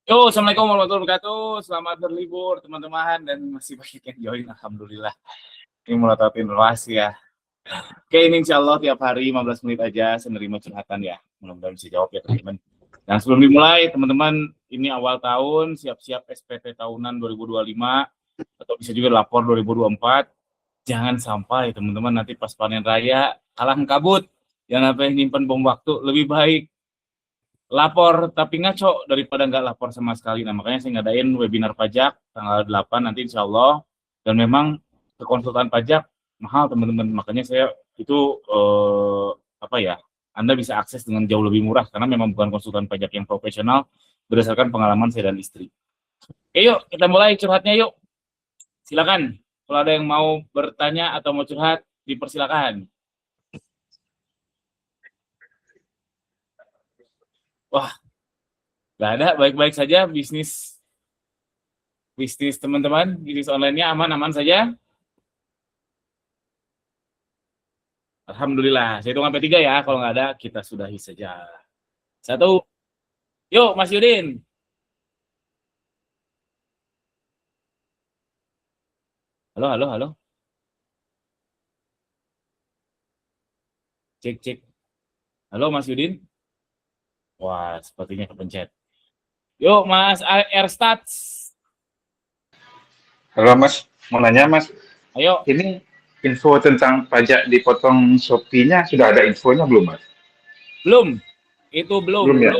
Yo, assalamualaikum warahmatullahi wabarakatuh. Selamat berlibur teman-teman dan masih banyak yang join. Alhamdulillah. Ini melototin luas ya. Oke, ini insya Allah tiap hari 15 menit aja saya nerima curhatan ya. Mudah-mudahan bisa jawab ya teman-teman. Dan sebelum dimulai, teman-teman, ini awal tahun, siap-siap SPT tahunan 2025 atau bisa juga lapor 2024. Jangan sampai teman-teman nanti pas panen raya kalah kabut. Jangan sampai nyimpen bom waktu. Lebih baik lapor tapi ngaco daripada nggak lapor sama sekali. Nah, makanya saya ngadain webinar pajak tanggal 8 nanti insya Allah. Dan memang ke konsultan pajak mahal teman-teman. Makanya saya itu apa ya, Anda bisa akses dengan jauh lebih murah karena memang bukan konsultan pajak yang profesional berdasarkan pengalaman saya dan istri. Oke, yuk kita mulai curhatnya yuk. Silakan. Kalau ada yang mau bertanya atau mau curhat, dipersilakan. Wah, nggak ada, baik-baik saja bisnis teman-teman, bisnis online-nya aman-aman saja. Alhamdulillah. Saya hitung sampai 3 ya. Kalau nggak ada, kita sudahi saja. 1. Yuk, Mas Yudin. Halo, halo, halo. Cek, cek. Halo, Mas Yudin. Wah, sepertinya kepencet. Yuk, Mas Erstats. Halo Mas, mau nanya Mas, Ayo. ini info tentang pajak dipotong Shopee-nya sudah ada infonya belum Mas? Belum. Itu belum. Belum ya?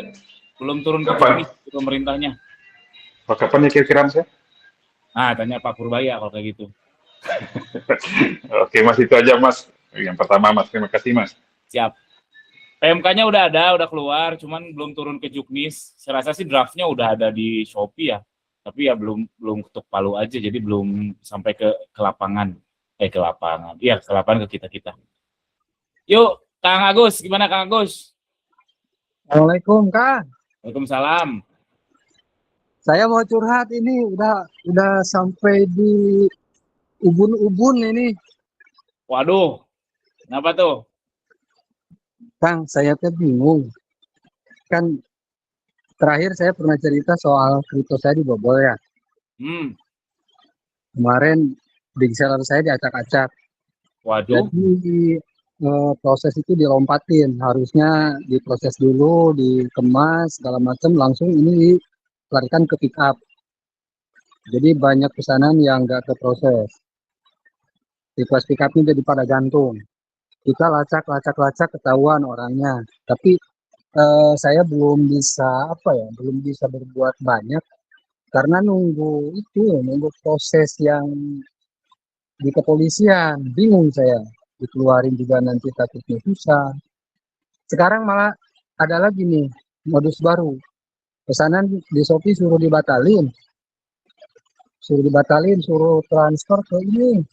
Belum turun ke Kapan? pemerintahnya. Kapan ya kira-kira Mas? Nah, tanya Pak Purbaya kalau kayak gitu. Oke Mas, itu aja Mas. Yang pertama Mas, terima kasih Mas. Siap. PMK-nya udah ada, udah keluar, cuman belum turun ke Juknis. Saya rasa sih draftnya udah ada di Shopee ya, tapi ya belum ketuk palu aja, jadi belum sampai ke lapangan. Ke lapangan. Iya, ke lapangan ke kita-kita. Yuk, Kang Agus, gimana Kang Agus? Assalamualaikum Kang. Waalaikumsalam. Saya mau curhat ini udah sampai di ubun-ubun ini. Waduh, kenapa tuh? Kang, saya tuh bingung. Kan terakhir saya pernah cerita soal kripto saya dibobol ya. Kemarin big seller saya diacak-acak. Waduh. Jadi proses itu dilompatin. Harusnya diproses dulu, dikemas segala macam, langsung ini dilarikan ke pick up. Jadi banyak pesanan yang nggak keproses. Request pick up-nya jadi pada gantung. Kita lacak ketahuan orangnya. Tapi saya belum bisa berbuat banyak karena nunggu proses yang di kepolisian. Bingung saya, dikeluarin juga nanti takutnya susah. Sekarang malah ada lagi nih modus baru. Pesanan di Shopee suruh dibatalin, suruh transfer ke ini.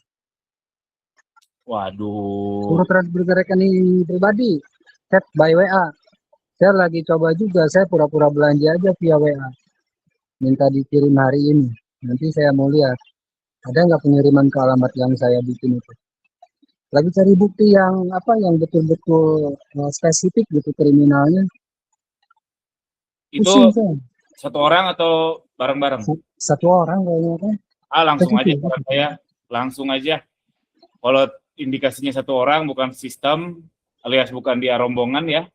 Waduh. Suruh transfer ke rekening pribadi, chat by WA. Saya lagi coba juga, saya pura-pura belanja aja via WA. Minta dikirim hari ini. Nanti saya mau lihat, ada nggak pengiriman ke alamat yang saya bikin itu. Lagi cari bukti yang betul-betul spesifik gitu kriminalnya. Itu Pusing, satu orang atau bareng-bareng? Satu orang kayaknya kan. Langsung aja saya. Langsung aja. Kalau indikasinya satu orang bukan sistem alias bukan dia rombongan ya,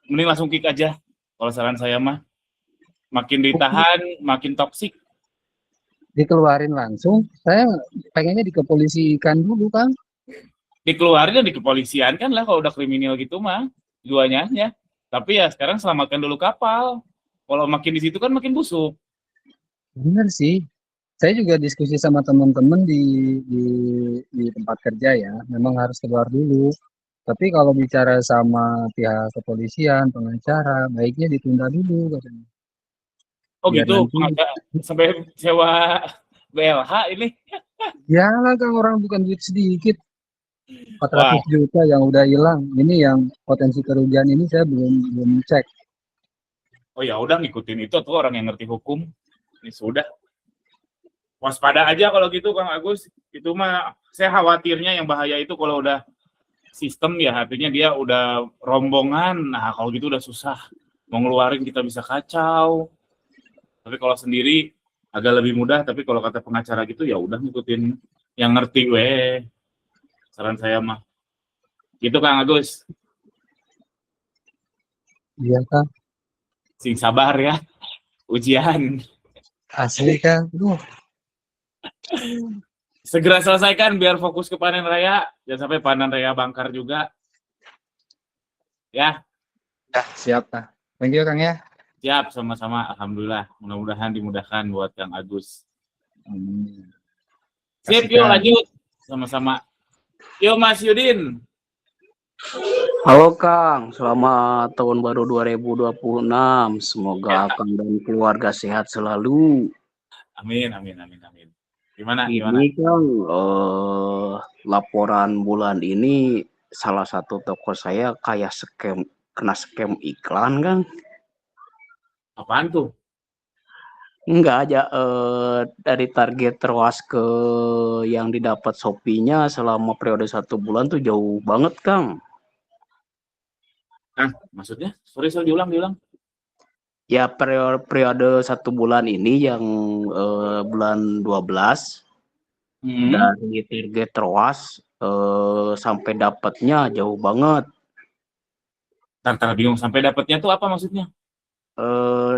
mending langsung kick aja. Kalau saran saya mah, makin ditahan makin toksik. Dikeluarin langsung, saya pengennya dikepolisikan dulu kan. Dikeluarin dan di kepolisian kan lah kalau udah kriminal gitu mah, duanya ya. Tapi ya sekarang selamatkan dulu kapal. Kalau makin di situ kan makin busuk. Bener sih. Saya juga diskusi sama teman-teman di tempat kerja ya, memang harus keluar dulu. Tapi kalau bicara sama pihak kepolisian, pengacara, baiknya ditunda dulu katanya. Oh Biar gitu, nanti, sampai sewa BLH ini. ya lah kan orang bukan duit sedikit, 400 juta yang udah hilang. Ini yang potensi kerugian ini saya belum cek. Oh ya udah ngikutin itu tuh orang yang ngerti hukum. Ini sudah. Waspada aja kalau gitu Kang Agus. Itu mah saya khawatirnya yang bahaya itu kalau udah sistem ya, artinya dia udah rombongan. Nah, kalau gitu udah susah. Mau ngeluarin kita bisa kacau. Tapi kalau sendiri agak lebih mudah, tapi kalau kata pengacara gitu ya udah ngikutin yang ngerti weh. Saran saya mah. Gitu Kang Agus. Iya Kang, Sing sabar ya, ujian. asli Kang. Segera selesaikan biar fokus ke panen raya. Jangan sampai panen raya bangkar juga. Ya, Ya, siap Kang. Thank you Kang ya. siap sama-sama. Alhamdulillah. Mudah-mudahan dimudahkan buat Kang Agus. Sip, Kasih, yuk Kang. lanjut. Sama-sama. Yuk Mas Yudin. Halo Kang, selamat tahun baru 2026. Semoga Ya. Kang dan keluarga sehat selalu. Amin, amin, amin, amin. Gimana? Ini Kang, laporan bulan ini salah satu toko saya kayak kena scam iklan Kang. Apaan tuh? Enggak aja dari target ROAS ke yang didapat Shopee-nya selama periode 1 bulan tuh jauh banget Kang. Maksudnya? Sorry, diulang. Ya periode 1 bulan ini yang bulan 12 dari target ROAS sampai dapatnya jauh banget. Ntar bingung sampai dapatnya tuh apa maksudnya?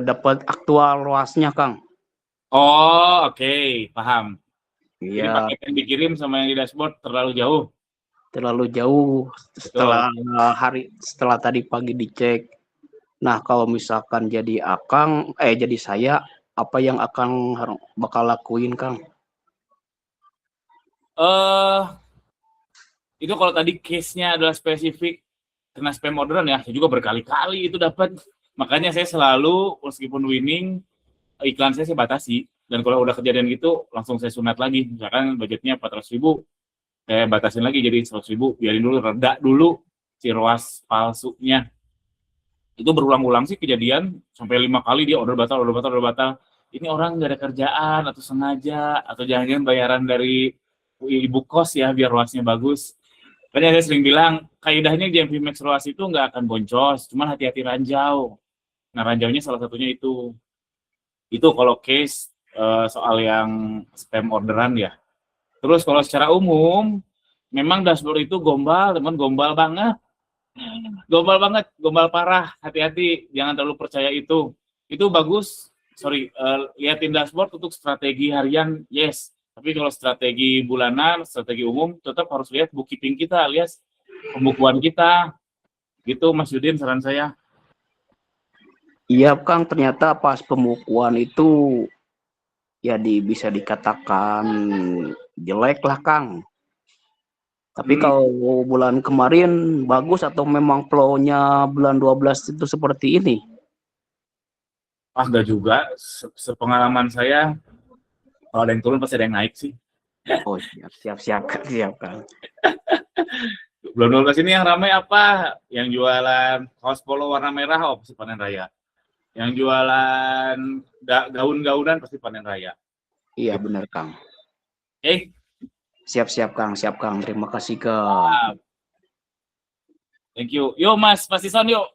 Dapat aktual ROAS-nya Kang. Oh, oke, paham. Jadi Iya, paket yang dikirim sama yang di dashboard terlalu jauh. terlalu jauh setelah tadi pagi dicek. Nah, kalau misalkan jadi jadi saya, apa yang akan bakal lakuin Kang? Itu kalau tadi case-nya adalah spesifik kena spam orderan ya, saya juga berkali-kali itu dapat. Makanya saya selalu meskipun winning, iklan saya batasi. Dan kalau udah kejadian gitu, langsung saya sunat lagi. Misalkan budgetnya 400.000, saya batasin lagi jadi 100.000, biarin dulu, reda dulu si ROAS palsunya. Itu berulang-ulang sih kejadian, sampai 5 kali dia order batal. Ini orang nggak ada kerjaan, atau sengaja, atau jangan-jangan bayaran dari ibu kos ya, biar ROAS-nya bagus. Makanya saya sering bilang, kaidahnya GMV Max ROAS itu nggak akan boncos, cuman hati-hati ranjau. Nah, ranjaunya salah satunya itu. Itu kalau case soal yang spam orderan ya. Terus kalau secara umum, memang dashboard itu gombal, teman, gombal banget. Gombal parah. Hati-hati, jangan terlalu percaya itu. Itu bagus. Liatin dashboard untuk strategi harian, yes. Tapi kalau strategi bulanan, strategi umum, tetap harus lihat bookkeeping kita, lihat pembukuan kita. Gitu Mas Yudin, saran saya. Iya Kang, ternyata pas pembukuan itu ya bisa dikatakan jelek lah Kang. Tapi kalau bulan kemarin bagus atau memang flow-nya bulan 12 itu seperti ini? Enggak juga. Sepengalaman saya, kalau ada yang turun pasti ada yang naik sih. Oh siap Kang. Bulan 12 ini yang ramai apa? Yang jualan kaos polo warna merah, pasti panen raya. Yang jualan gaun-gaunan pasti panen raya. Iya benar Kang. Siap Kang. Terima kasih Kang. Thank you. Yo Mas Pasison yuk.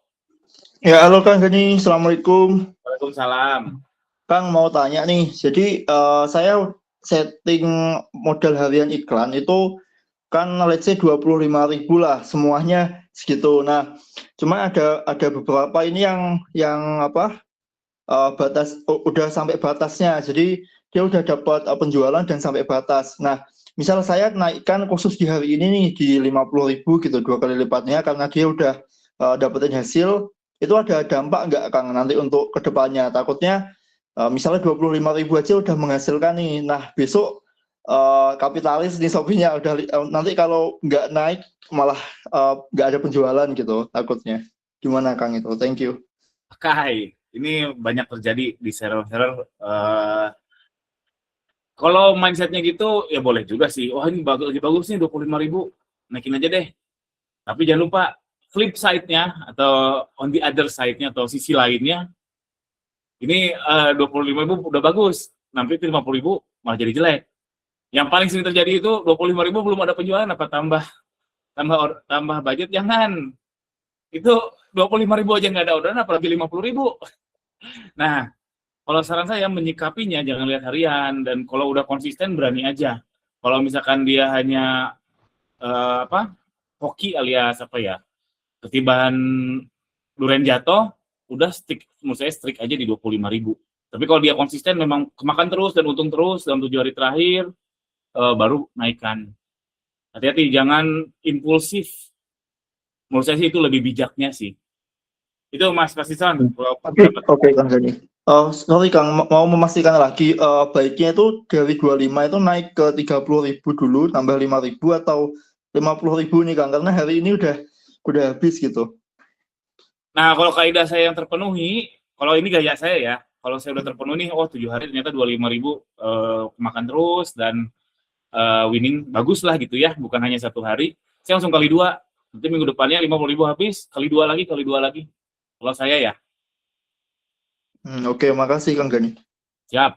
Ya, halo Kang Gani, Assalamualaikum. Waalaikumsalam. Kang mau tanya nih, jadi saya setting modal harian iklan itu kan let's say 25.000 lah, semuanya segitu. Nah, cuma ada beberapa ini yang batas udah sampai batasnya, jadi dia udah dapat penjualan dan sampai batas. Nah, misal saya naikkan khusus di hari ini nih di 50.000 gitu, 2 kali lipatnya karena dia udah dapetin hasil. Itu ada dampak nggak Kang nanti untuk kedepannya? Takutnya misalnya 25.000 aja udah menghasilkan nih, nah besok kapitalis nih Shopee-nya udah nanti kalau nggak naik malah nggak ada penjualan gitu takutnya. Gimana Kang itu? Thank you. Kai, ini banyak terjadi di seller-seller. Kalau mindsetnya gitu ya boleh juga sih. Wah ini lagi bagus nih 25.000, naikin aja deh. Tapi jangan lupa flip side-nya atau on the other side-nya atau sisi lainnya, ini 25.000 udah bagus, nanti 50.000 malah jadi jelek. Yang paling sering terjadi itu 25.000 belum ada penjualan, apa tambah budget, jangan. Itu 25.000 aja nggak ada orderan, apalagi 50.000. Nah, Kalau saran saya menyikapinya jangan lihat harian, dan kalau udah konsisten berani aja. Kalau misalkan dia hanya hoki alias ketiban durian jatuh, udah menurut saya stick aja di 25.000. Tapi kalau dia konsisten memang kemakan terus dan untung terus dalam 7 hari terakhir, baru naikkan. Hati-hati, jangan impulsif. Menurut saya sih itu lebih bijaknya sih. Itu Mas Pasison. Oke, Kang Gani. Sorry Kang, mau memastikan lagi, baiknya itu dari 25 itu naik ke 30.000 dulu, tambah 5.000 atau 50.000 nih Kang, karena hari ini udah habis gitu. Nah, kalau kaidah saya yang terpenuhi, kalau ini gaya saya ya, kalau saya udah terpenuhi, 7 hari ternyata 25.000 makan terus dan winning bagus lah gitu ya, bukan hanya 1 hari, saya langsung kali 2. Nanti minggu depannya 50.000 habis, kali 2 lagi. Kalau saya ya. Oke, makasih Kang Gani. Siap.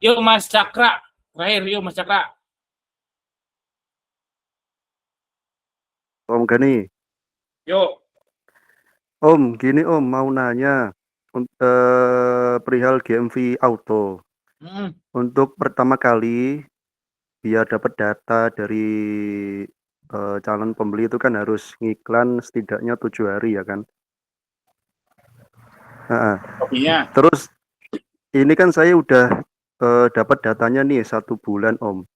Yuk Mas Cakra, terakhir yuk Mas Cakra. Om Gani, Yuk. Om, gini Om, mau nanya perihal GMV Auto. Untuk pertama kali, biar dapat data dari calon pembeli itu kan harus ngiklan setidaknya 7 hari ya kan. Kopinya. Terus ini kan saya udah dapat datanya nih 1 bulan Om.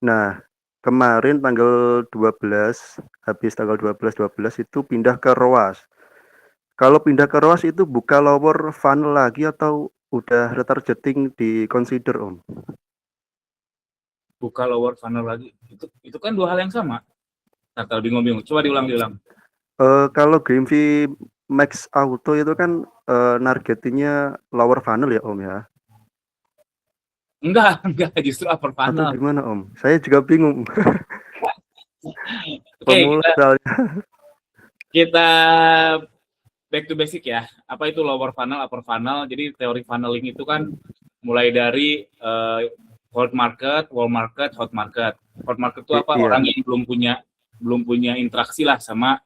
Nah, kemarin tanggal 12, habis tanggal 12 itu pindah ke ROAS. Kalau pindah ke ROAS itu buka lower funnel lagi atau udah retargeting di consider Om? Buka lower funnel lagi. Itu kan 2 hal yang sama. Ntar bingung. Coba diulang. Kalau GMV Max Auto itu kan nargetingnya lower funnel ya Om ya? Enggak, justru upper funnel. Atau gimana Om? Saya juga bingung. Oke, Pemula kita back to basic ya. Apa itu lower funnel, upper funnel? Jadi teori funneling itu kan mulai dari cold market, wall market, hot market. Hot market itu apa? Iya. Orang yang belum punya interaksi lah sama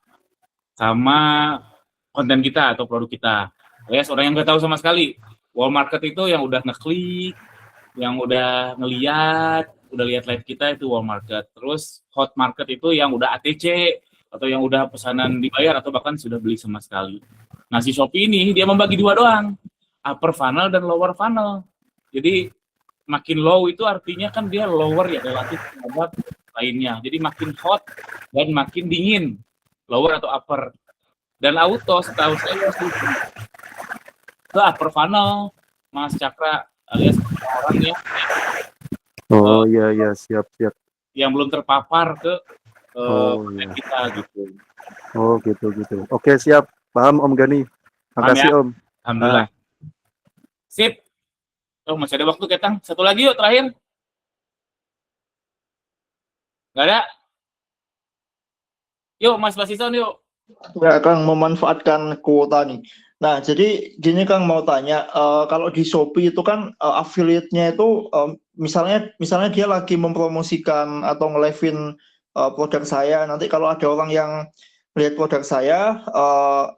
konten kita atau produk kita. Alias orang yang nggak tahu sama sekali. Wall market itu yang udah ngeklik, yang udah ngeliat, udah lihat live kita, itu wall market. Terus hot market itu yang udah ATC atau yang udah pesanan dibayar atau bahkan sudah beli sama sekali. Nah, si Shopee ini dia membagi 2 doang, upper funnel dan lower funnel. Jadi makin low itu artinya kan dia lower ya relatif terhadap lainnya. Jadi makin hot dan makin dingin, lower atau upper. Dan auto setahu saya itu upper funnel, Mas Cakra, alias orang ya. Oh iya, siap. Yang belum terpapar ke iya. kita gitu. Oh gitu. Oke, siap. Paham Om Gani. Makasih ya? Om. Alhamdulillah. Sip. Masih ada waktu Ketang. 1 lagi yuk terakhir. Nggak ada? Yuk Mas Basison yuk. Ya Kang, memanfaatkan kuota nih. Nah, jadi gini Kang, mau tanya, kalau di Shopee itu kan affiliate-nya itu misalnya dia lagi mempromosikan atau nge-live-in produk saya. Nanti kalau ada orang yang lihat produk saya,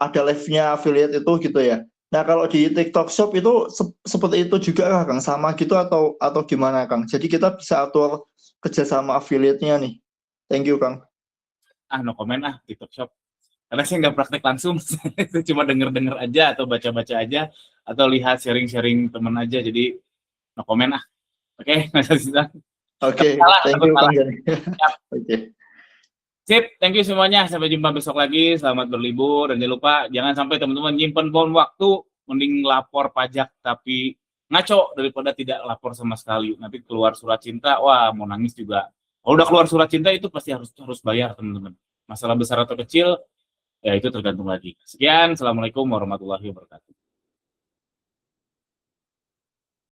ada live-nya affiliate itu gitu ya. Nah, kalau di TikTok Shop itu seperti itu juga kah Kang? Sama gitu atau gimana Kang? Jadi kita bisa atur kerjasama affiliate-nya nih. Thank you Kang. No comment TikTok Shop. Karena saya nggak praktek langsung, cuma denger aja atau baca-baca aja atau lihat sharing-sharing teman aja, jadi no comment Oke, Mas Asisten. Oke, thank you Kang. Oke. Sip, thank you semuanya. Sampai jumpa besok lagi. Selamat berlibur dan jangan lupa jangan sampai teman-teman nyimpen bom waktu, mending lapor pajak tapi ngaco daripada tidak lapor sama sekali. Nanti keluar surat cinta, wah mau nangis juga. Kalau udah keluar surat cinta itu pasti harus bayar teman-teman. Masalah besar atau kecil ya itu tergantung lagi. Sekian, assalamualaikum warahmatullahi wabarakatuh.